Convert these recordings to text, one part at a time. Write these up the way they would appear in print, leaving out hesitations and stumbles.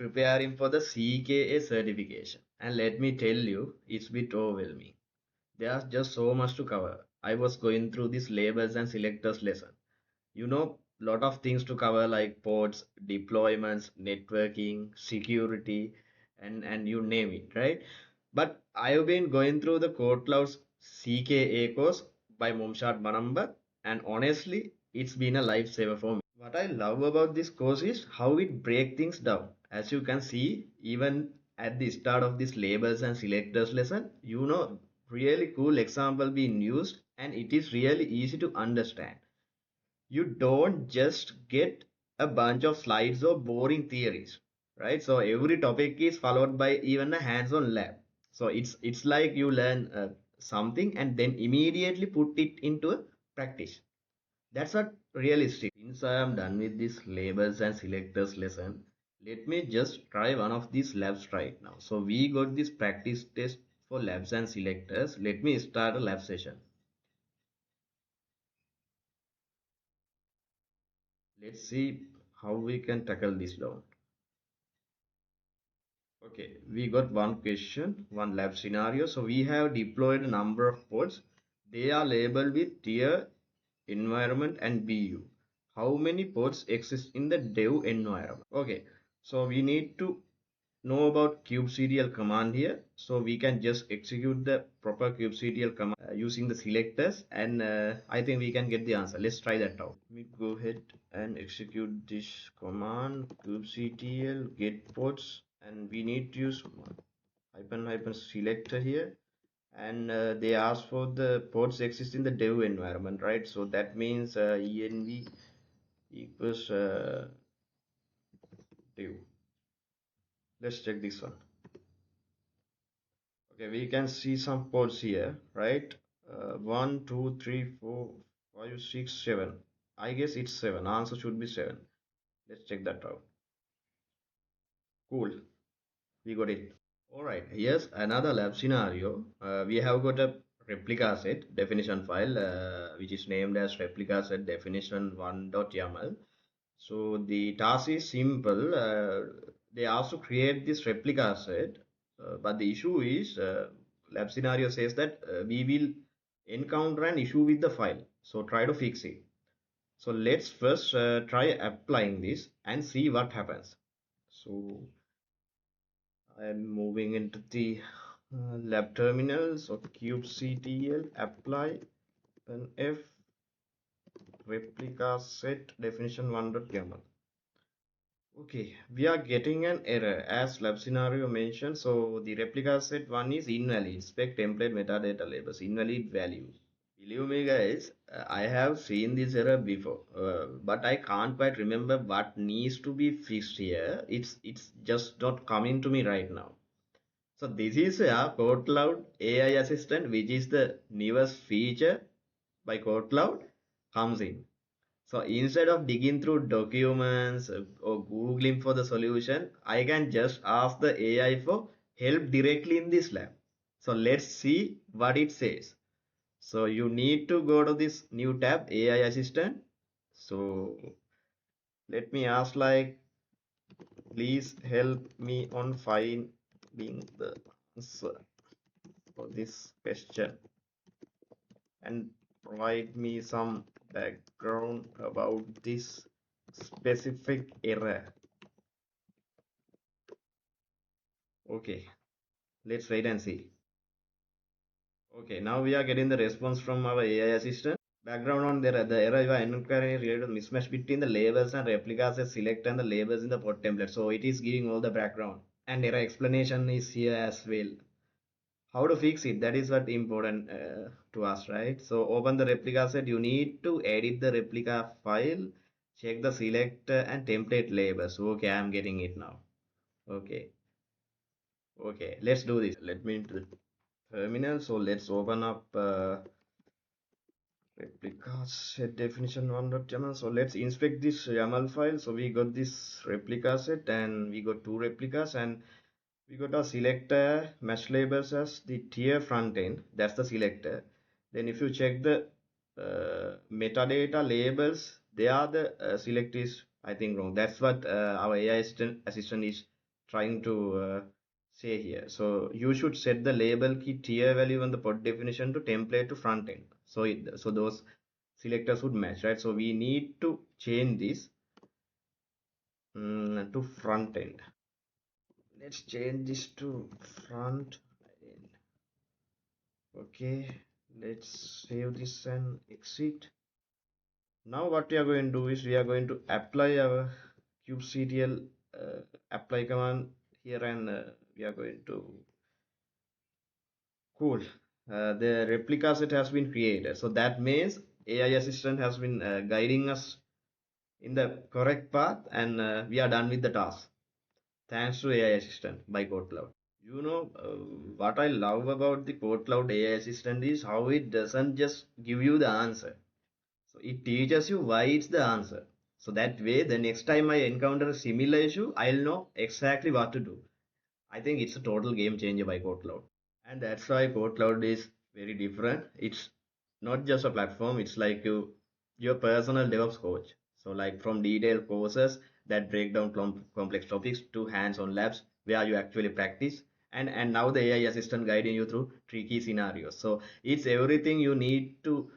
preparing for the CKA certification. And let me tell you, it's a bit overwhelming. There's just so much to cover. I was going through this labels and selectors lesson. Lot of things to cover like ports, deployments, networking, security, and you name it, right? But I've been going through the KodeKloud's CKA course by Mumshad Banamba, and honestly, it's been a lifesaver for me. What I love about this course is how it breaks things down. As you can see, even at the start of this labels and selectors lesson, really cool example being used, and it is really easy to understand. You don't just get a bunch of slides or boring theories, right? So every topic is followed by even a hands-on lab. So it's like you learn something and then immediately put it into a practice. That's not realistic. Since I am done with this labels and selectors lesson, let me just try one of these labs right now. So we got this practice test for labs and selectors. Let me start a lab session. Let's see how we can tackle this down. Okay, we got one question, one lab scenario. So we have deployed a number of pods. They are labeled with tier, environment, and BU. How many pods exist in the dev environment? Okay, so we need to know about kubectl command here. So we can just execute the proper kubectl command using the selectors, and I think we can get the answer. Let's try that out. Let me go ahead and execute this command kubectl get pods, and we need to use hyphen selector here, and they ask for the pods exist in the dev environment, right? So that means env equals dev. Let's check this one. Okay, we can see some pods here, right? 1, 2, 3, 4, 5, 6, 7. I guess it's 7. Answer should be 7. Let's check that out. Cool, we got it. All right, here's another lab scenario. We have got a replica set definition file, which is named as replica set definition1.yaml. So the task is simple. They also create this replica set, but the issue is lab scenario says that we will encounter an issue with the file. So try to fix it. So let's first try applying this and see what happens. So I'm moving into the lab terminal. So kubectl apply an f replica set definition1.yaml. Okay, we are getting an error as lab scenario mentioned. So the replica set one is invalid. Spec template metadata labels invalid value. Believe me, guys, I have seen this error before, but I can't quite remember what needs to be fixed here. It's just not coming to me right now. So this is a KodeKloud AI assistant, which is the newest feature by KodeKloud comes in. So instead of digging through documents or Googling for the solution, I can just ask the AI for help directly in this lab. So let's see what it says. So you need to go to this new tab, AI Assistant. So let me ask like, please help me on finding the answer for this question and provide me some background about this specific error. Okay, let's wait and see. Okay, now we are getting the response from our AI assistant. Background on the error you are encountering related to mismatch between the labels and replicas as select and the labels in the pod template. So it is giving all the background, and error explanation is here as well. How to fix it, that is what important to us, right? So open the replica set. You need to edit the replica file, check the selector and template labels. Okay, I'm getting it now. Okay, let's do this. Let me into the terminal. So let's open up replica set definition1.yaml. So let's inspect this YAML file. So we got this replica set and we got two replicas, and we got a selector mesh labels as the tier front end. That's the selector. Then if you check the metadata labels, they are the select is I think wrong. That's what our AI assistant is trying to say here. So you should set the label key tier value on the pod definition to template to front end. So those selectors would match, right? So we need to change this to front end. Let's change this to front end. Okay, let's save this and exit. Now what we are going to do is we are going to apply our kubectl apply command here, and we are going to cool. The replica set has been created. So that means AI assistant has been guiding us in the correct path, and we are done with the task. Thanks to AI assistant by KodeKloud. What I love about the KodeKloud AI assistant is how it doesn't just give you the answer. So it teaches you why it's the answer. So that way, the next time I encounter a similar issue, I'll know exactly what to do. I think it's a total game changer by KodeKloud. And that's why KodeKloud is very different. It's not just a platform, it's like your personal DevOps coach. So like from detailed courses that break down complex topics to hands-on labs where you actually practice, and now the AI assistant guiding you through tricky scenarios. So it's everything you need to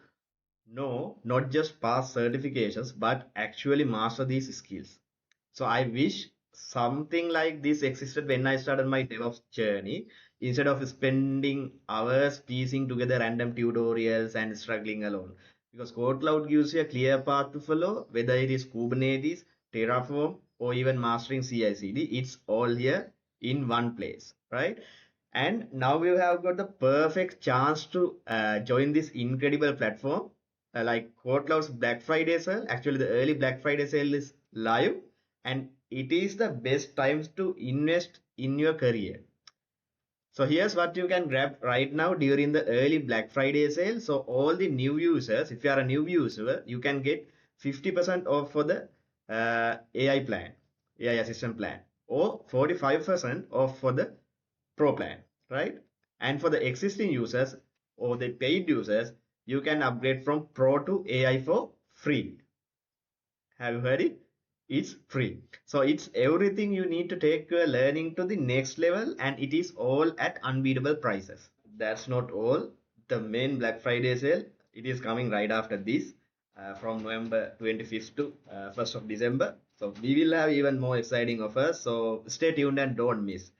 know, not just pass certifications, but actually master these skills. So I wish something like this existed when I started my DevOps journey, instead of spending hours piecing together random tutorials and struggling alone. Because KodeKloud gives you a clear path to follow, whether it is Kubernetes, Terraform, or even mastering CI/CD. It's all here in one place, right? And now we have got the perfect chance to join this incredible platform. Like KodeKloud's Black Friday sale. Actually, the early Black Friday sale is live, and it is the best times to invest in your career. So here's what you can grab right now during the early Black Friday sale. So all the new users, if you are a new user, you can get 50% off for the AI plan, AI assistant plan, or 45% off for the pro plan, right? And for the existing users or the paid users, you can upgrade from pro to AI for free. Have you heard it? It's free. So it's everything you need to take your learning to the next level, and it is all at unbeatable prices. That's not all. The main Black Friday sale, it is coming right after this, from November 25th to 1st of December. So we will have even more exciting offers. So stay tuned and don't miss.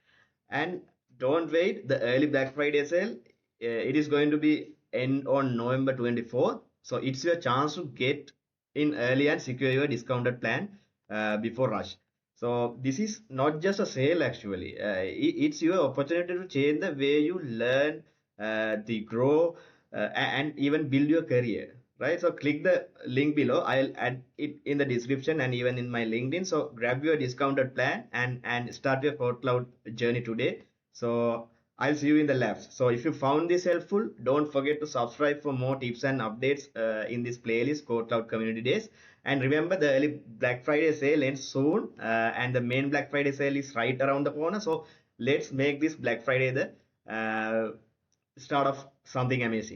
And don't wait, the early Black Friday sale, it is going to be end on November 24th. So it's your chance to get in early and secure your discounted plan before rush. So this is not just a sale actually. It's your opportunity to change the way you learn, the grow, and even build your career. Right. So click the link below. I'll add it in the description and even in my LinkedIn. So grab your discounted plan and start your KodeKloud journey today. So I'll see you in the labs. So if you found this helpful, don't forget to subscribe for more tips and updates in this playlist, KodeKloud Community Days. And remember, the early Black Friday sale ends soon, and the main Black Friday sale is right around the corner. So let's make this Black Friday the start of something amazing.